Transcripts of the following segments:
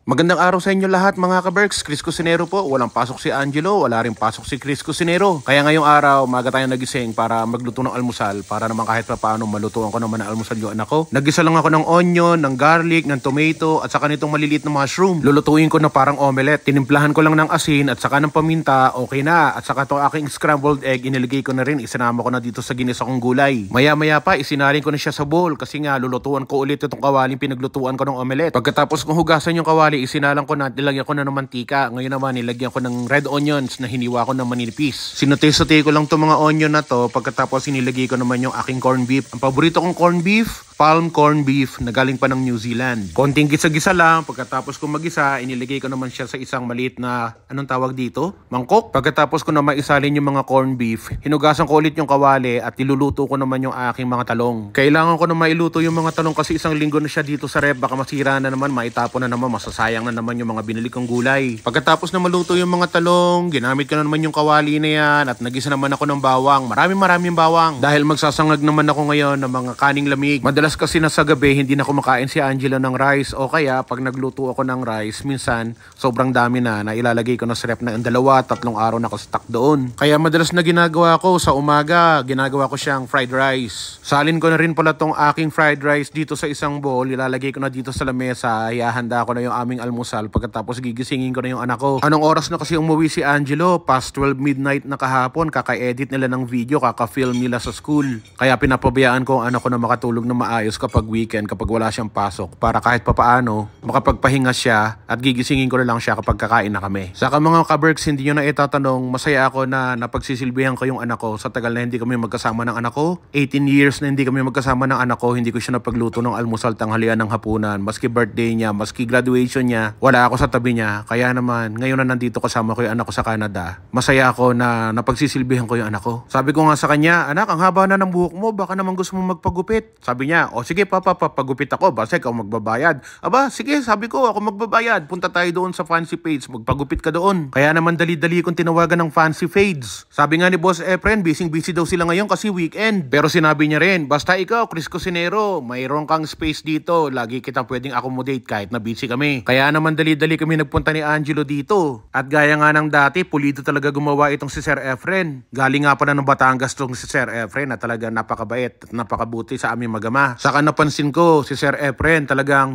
Magandang araw sa inyo lahat mga ka-Berks. Chris Cusinero po. Walang pasok si Angelo, wala rin pasok si Chris Cusinero. Kaya ngayong araw, maga tayo nagising para magluto ng almusal para naman kahit pa paano malutuan ko naman ng almusal yung anak ko. Nagisa lang ako ng onion, ng garlic, ng tomato at saka nitong maliliit na mushroom. Lulutuin ko na parang omelette. Tinimplahan ko lang ng asin at saka ng paminta, okay na. At saka itong aking scrambled egg, iniligay ko na rin. Isinama ko na dito sa ginisa kong gulay. Maya-maya pa, isinarin ko na siya sa bowl kasi nga lulutuan ko ulit itong kawaling pinaglutuan ko ng omelette. Pagkatapos kong hugasan yung kawali, isinalang ko na, nilagyan ko na ng mantika. Ngayon naman, nilagyan ko ng red onions na hiniwa ko ng maninipis. Sinote-sote ko lang itong mga onion na to. Pagkatapos, inilagay ko naman yung aking corned beef. Ang paborito kong corned beef, palm corned beef na galing pa ng New Zealand. Konting gisa-gisa lang. Pagkatapos ko magisa, inilagay ko naman siya sa isang maliit na, anong tawag dito? Mangkok. Pagkatapos ko na maisalin yung mga corned beef, hinugasan ko ulit yung kawali at niluluto ko naman yung aking mga talong. Kailangan ko na mailuto yung mga talong kasi isang linggo na siya dito sa ref. Baka masira na naman, maitapon na naman, masasayang na naman yung mga binili kong gulay. Pagkatapos na maluto yung mga talong, ginamit ko na naman yung kawali na yan at nagisa naman ako ng bawang. Maraming bawang. Dahil magsasangag naman ako ngayon ng mga kaning lamig. Madalas kasi na sa gabi, hindi na kumakain si Angela ng rice o kaya pag nagluto ako ng rice, minsan sobrang dami na ilalagay ko na sa ref na 2-3 araw na stock doon. Kaya madalas na ginagawa ko sa umaga, ginagawa ko siyang fried rice. Salin ko na rin pala tong aking fried rice dito sa isang bowl, ilalagay ko na dito sa lamesa, ihahanda ko na yung aming almusal. Pagkatapos gigisingin ko na yung anak ko. Anong oras na kasi umuwi si Angelo? Past 12 midnight na kahapon. Kaka-edit nila ng video, kaka-film nila sa school. Kaya pinapabayaan ko ang anak ko na makatulog na maayos kapag weekend, kapag wala siyang pasok. Para kahit papaano, makapagpahinga siya at gigisingin ko na lang siya kapag kakain na kami. Saka mga ka-Berks, hindi nyo na itatanong, masaya ako na napagsisilbihan ko yung anak ko. Sa tagal na hindi kami magkasama ng anak ko, 18 years na hindi kami magkasama ng anak ko, hindi ko siya napagluto ng almusal, tanghalian, ng hapunan. Maski birthday niya, maski graduation niya, wala ako sa tabi niya. Kaya naman, ngayon na nandito kasama ko yung anak ko sa Canada, masaya ako na napagsisilbihan ko yung anak ko. Sabi ko nga sa kanya, anak, ang haba na ng buhok mo, baka naman gusto mo magpagupit. Sabi niya, o sige papa, papagupit ako, basta ikaw magbabayad. Aba, sige, sabi ko, ako magbabayad. Punta tayo doon sa Fancy Fades, magpagupit ka doon. Kaya naman dali-dali kong tinawagan ng Fancy Fades. Sabi nga ni Boss Efren, busy daw sila ngayon kasi weekend. Pero sinabi niya rin, basta ikaw, Chris Cusinero, mayroon kang space dito, lagi kitang pwedeng accommodate kahit na busy kami. Kaya naman dali-dali kami nagpunta ni Angelo dito. At gaya nga ng dati, pulido talaga gumawa itong si Sir Efren. Galing nga pala ng Batangas itong si Sir Efren na talaga napakabait at napakabuti sa aming magama. Saka napansin ko, si Sir Efren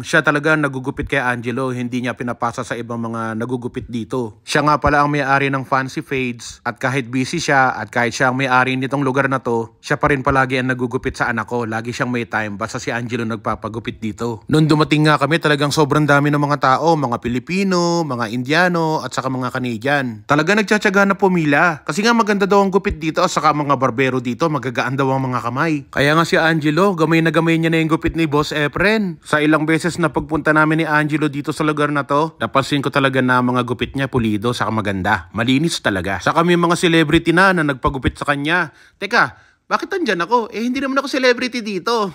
siya talaga nagugupit kay Angelo, hindi niya pinapasa sa ibang mga nagugupit dito. Siya nga pala ang may-ari ng Fancy Fades at kahit busy siya at kahit siya ang may-ari nitong lugar na to, siya pa rin palagi ang nagugupit sa anak ko. Lagi siyang may time, basta si Angelo nagpapagupit dito. Noon dumating nga kami, talagang sobrang dami ng mga tao, mga Pilipino, mga Indiano at saka mga Canadian. Talaga nagtsatsaga na pumila kasi nga maganda daw ang gupit dito at saka mga barbero dito, magagaan daw ang mga kamay. Kaya nga si Angelo, gamay na gamay niya na yung gupit ni Boss Efren. Sa ilang beses na pagpunta namin ni Angelo dito sa lugar na to, napansin ko talaga na mga gupit niya pulido saka maganda. Malinis talaga. Saka may mga celebrity na nagpagupit sa kanya. Teka, bakit andyan ako? Hindi naman ako celebrity dito.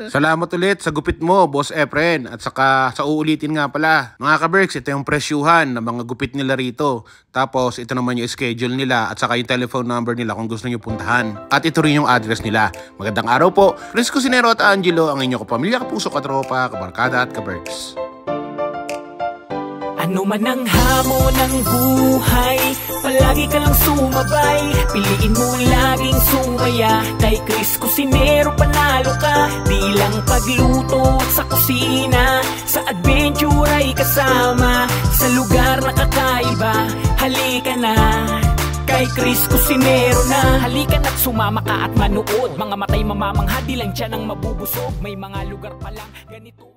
Salamat ulit sa gupit mo, Boss Efren. At saka sa uulitin nga pala. Mga ka-Berks, ito yung presyuhan ng mga gupit nila rito. Tapos ito naman yung schedule nila at saka yung telephone number nila kung gusto nyo puntahan. At ito rin yung address nila. Magandang araw po. Chris Cusinero at Angelo, ang inyong kapamilya, kapuso, katropa, kabarkada at ka-Berks. Ano man ang hamon ng buhay, palagi ka lang sumabay. Piliin mo laging sumaya, kay Chris Cusinero panalo ka. Di lang pagluto at sa kusina, sa adventure ay kasama. Sa lugar na kakaiba, halika na, kay Chris Cusinero na. Halika na't sumama ka at manood, mga matay mamamangha, di lang tiyan ang mabubusog. May mga lugar pa lang ganito.